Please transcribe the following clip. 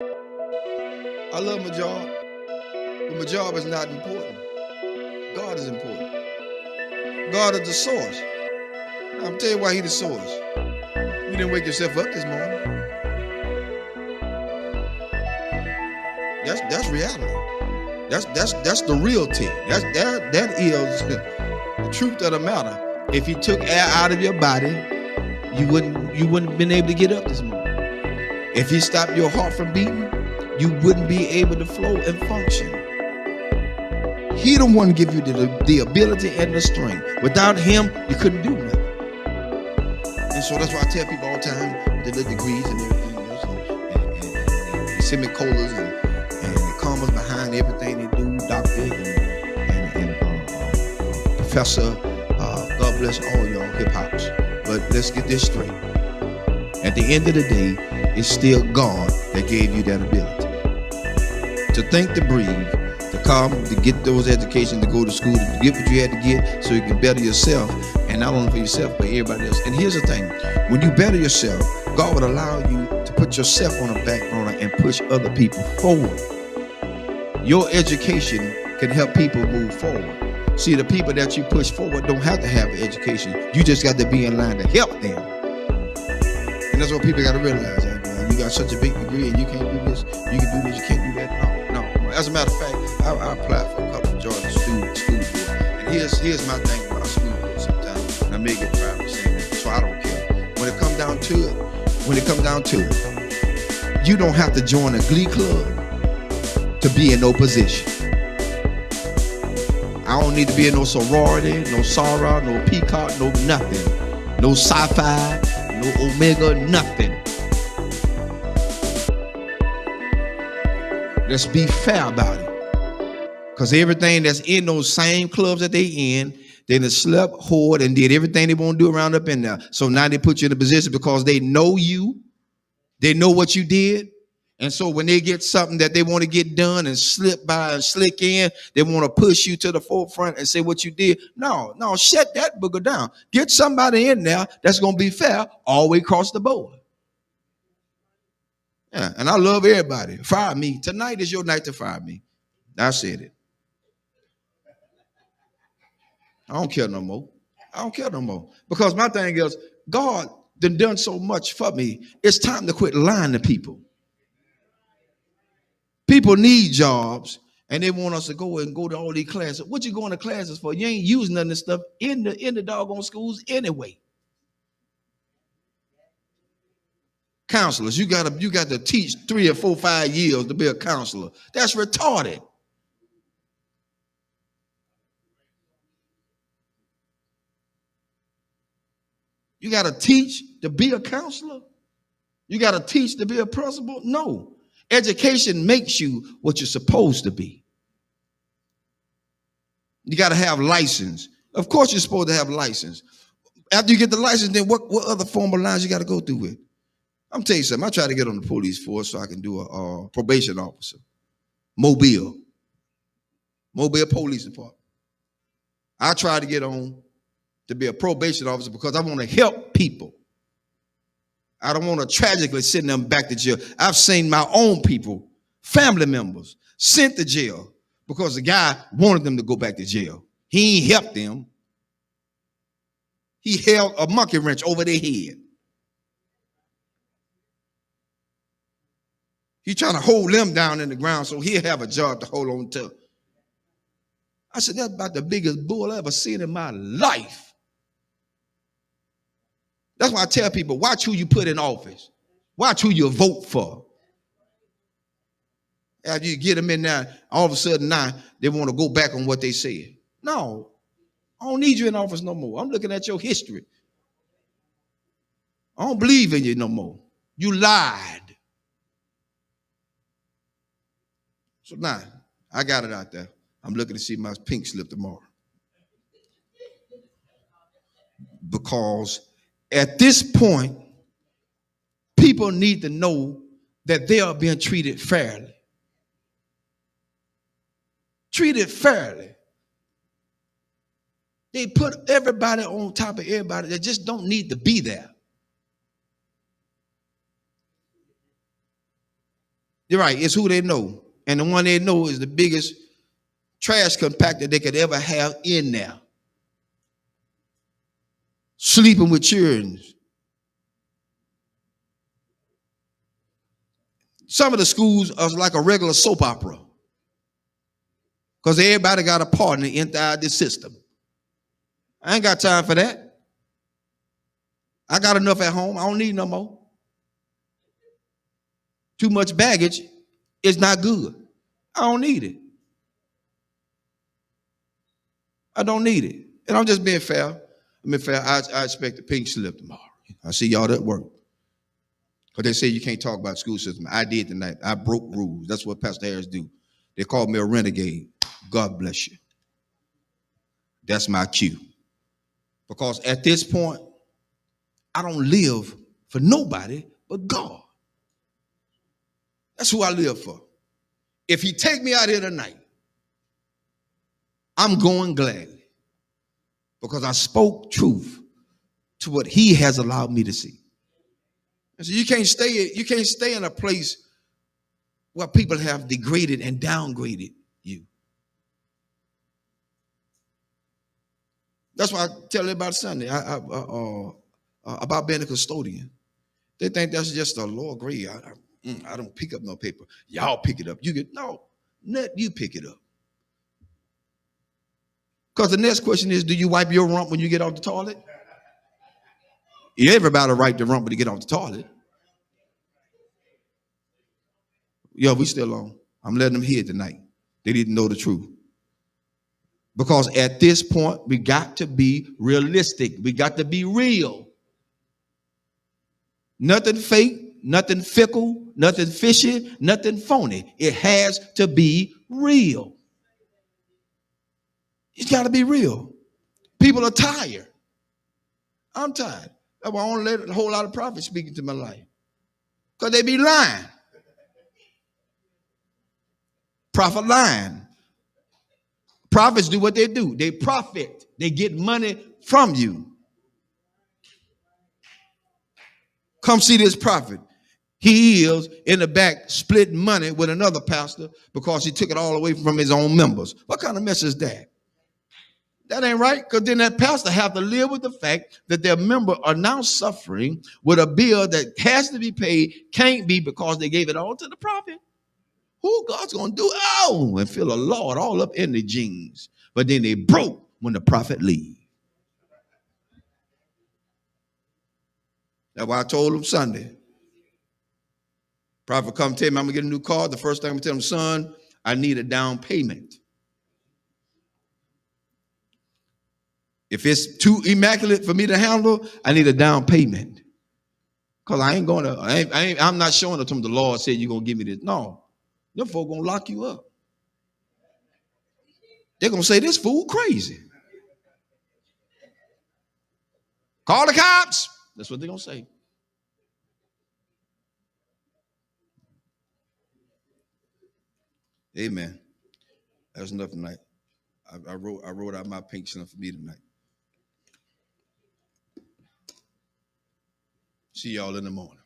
I love my job, but my job is not important. God is important. God is the source. Now, I'm tell you why He the source. You didn't wake yourself up this morning. That's reality. That's the reality. That is the truth of the matter. If He took air out of your body, you wouldn't have been able to get up this morning. If He stopped your heart from beating, you wouldn't be able to flow and function. He the one give you the ability and the strength. Without Him, you couldn't do nothing. And so that's why I tell people all the time, with the degrees and everything else, and semicolons and the commas behind everything they do, doctor and professor, God bless all y'all hip hops. But let's get this straight. At the end of the day, it's still God that gave you that ability. To think, to breathe, to come, to get those educations, to go to school, to get what you had to get so you can better yourself, and not only for yourself, but everybody else. And here's the thing, when you better yourself, God would allow you to put yourself on the back burner and push other people forward. Your education can help people move forward. See, the people that you push forward don't have to have an education. You just got to be in line to help them. And that's what people got to realize. You got such a big degree and you can't do this, you can do this, you can't do that. No. As a matter of fact, I applied for a couple of Georgia school board. And here's my thing about school board sometimes. And I may get private saying that, so I don't care. When it comes down to it, you don't have to join a glee club to be in no position. I don't need to be in no sorority, no Sarah, no Peacock, no nothing. No sci-fi, no Omega, nothing. Let's be fair about it. Because everything that's in those same clubs that they in, they done slept, whored, and did everything they want to do around up in there. So now they put you in a position because they know you. They know what you did. And so when they get something that they want to get done and slip by and slick in, they want to push you to the forefront and say what you did. No, shut that booger down. Get somebody in there that's going to be fair all the way across the board. Yeah, and I love everybody. Fire me. Tonight is your night to fire me. I said it. I don't care no more. Because my thing is, God done so much for me. It's time to quit lying to people. People need jobs, and they want us to go to all these classes. What you going to classes for? You ain't using none of this stuff in the doggone schools anyway. Counselors, you got to teach 3 or 4, 5 years to be a counselor. That's retarded. You got to teach to be a counselor? You got to teach to be a principal? No. Education makes you what you're supposed to be. You got to have license. Of course you're supposed to have license. After you get the license, then what other formal lines you got to go through with? I'm telling you something. I try to get on the police force so I can do a probation officer. Mobile Police Department. I try to get on to be a probation officer because I want to help people. I don't want to tragically send them back to jail. I've seen my own people, family members, sent to jail because the guy wanted them to go back to jail. He ain't helped them. He held a monkey wrench over their head. He's trying to hold them down in the ground so he'll have a job to hold on to. I said, that's about the biggest bull I ever seen in my life. That's why I tell people, watch who you put in office. Watch who you vote for. After you get them in there, all of a sudden now they want to go back on what they said. No, I don't need you in office no more. I'm looking at your history. I don't believe in you no more. You lied. So now, I got it out there. I'm looking to see my pink slip tomorrow. Because at this point, people need to know that they are being treated fairly. Treated fairly. They put everybody on top of everybody that just don't need to be there. You're right. It's who they know. And the one they know is the biggest trash compactor they could ever have in there. Sleeping with children. Some of the schools are like a regular soap opera because everybody got a partner inside the system. I ain't got time for that. I got enough at home. I don't need no more. Too much baggage is not good. I don't need it. I don't need it. And I'm just being fair. I mean, fair. I expect a pink slip tomorrow. I see y'all at work. Because they say you can't talk about school system. I did tonight. I broke rules. That's what Pastor Harris do. They called me a renegade. God bless you. That's my cue. Because at this point, I don't live for nobody but God. That's who I live for. If he take me out here tonight, I'm going gladly. Because I spoke truth to what he has allowed me to see. And so you can't stay in a place where people have degraded and downgraded you. That's why I tell everybody Sunday about being a custodian. They think that's just a lower grade. I don't pick up no paper. Y'all pick it up. Let you pick it up. Because the next question is, do you wipe your rump when you get off the toilet? Everybody wipe the rump when you get off the toilet. Yo, we still on. I'm letting them hear tonight. They didn't know the truth. Because at this point, we got to be realistic. We got to be real. Nothing fake, nothing fickle, nothing fishy, nothing phony. It has to be real. It's got to be real. People are tired. I'm tired. That's why I don't let a whole lot of prophets speak into my life. Because they be lying. Prophet lying. Prophets do what they do. They profit. They get money from you. Come see this prophet. He is in the back splitting money with another pastor because he took it all away from his own members. What kind of mess is that? That ain't right, because then that pastor have to live with the fact that their members are now suffering with a bill that has to be paid, can't be because they gave it all to the prophet. Who God's going to do? Oh, and feel a Lord all up in the jeans. But then they broke when the prophet leave. That's why I told him Sunday. Prophet come tell me I'm going to get a new car. The first thing I'm going to tell him, son, I need a down payment. If it's too immaculate for me to handle, I need a down payment. Because I ain't going to, I'm not showing it to him the Lord said you're going to give me this. No. Them folk going to lock you up. They're going to say, this fool crazy. Call the cops. That's what they're going to say. Amen. That's enough tonight. I wrote out my pink slip for me tonight. See y'all in the morning.